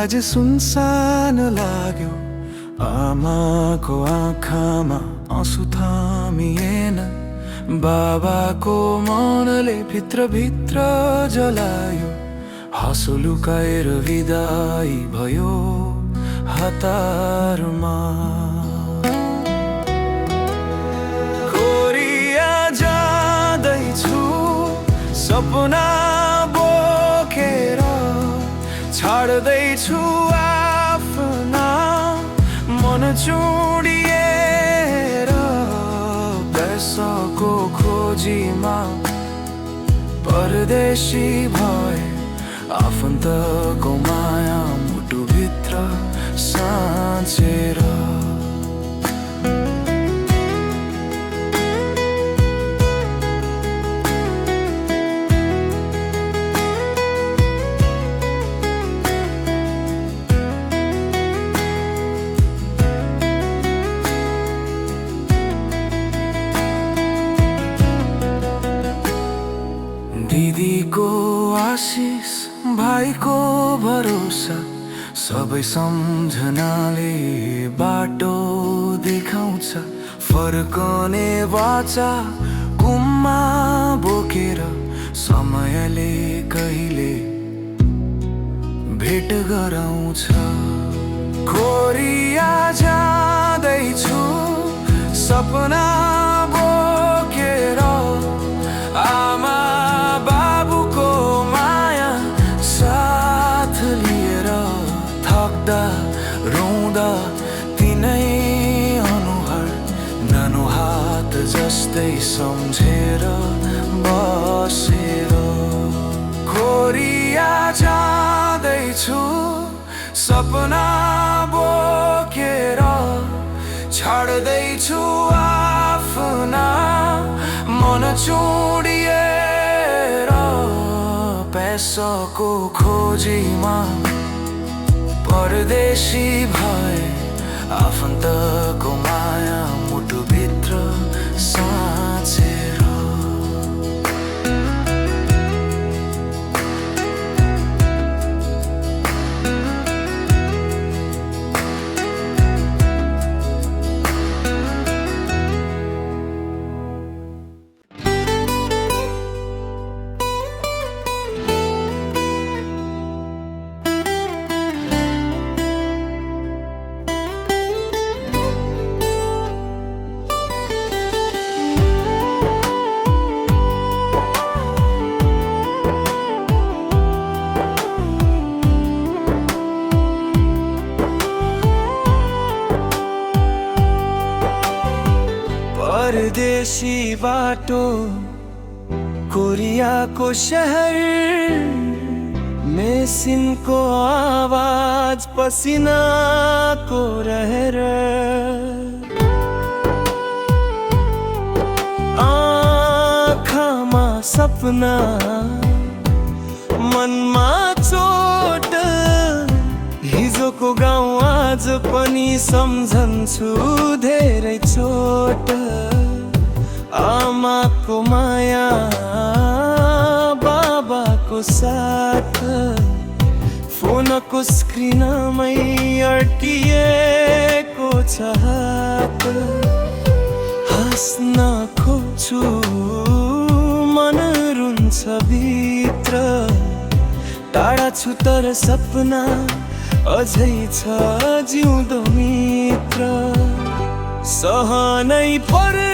आज सुनसान लाग्यो, आमाको आँखामा आँसु थामिएन। बाबाको मनले भित्र जलायो, हाँसो लुकाएर विदाई भयो हतारमा। कोरिया जाँदैछु सपना बोकेर, छाड्दैछु आफ्ना मन चुडिएर। पैसाको खोजीमा परदेशी भए, आफन्तको माया मुटुभित्र साँचेर। दिदीको आशिष, भाइको भरोसा, सबै सम्झनाले बाटो देखाउँछ। फर्कने वाचा कुममा बोकेर, समयले कहिले भेट गराउँछ। कोरिया जाँदैछु सपना बोकेर, आमा बाबुको माया साथ लिएर। थक्दा रुँदा तिनै अनुहार, नानो हात जस्तै सम्झेर बसेर। कोरिया जाँदैछु सपना बोकेर, छाड्दैछु आफ्ना मन चुडिएर। पैसाको खोजीमा परदेशी भए, आफन्तको माया मुटुभित्र साँचेर। परदेशी बाटो, कोरियाको शहर, मेसिनको आवाज, पसिनाको रहर। आँखामा सपना, मनमा चोट, हिजोको गाउँ आज पनि सम्झन्छु धेरै चोट। आमाको माया, बाबाको साथ, फोनको स्क्रिनमै अड्किएको छ हात। हाँस्न खोज्छु मन रुन्छ भित्र, टाढा छु तर सपना अझै छ जिउँदो मित्र। सहनै पर्छ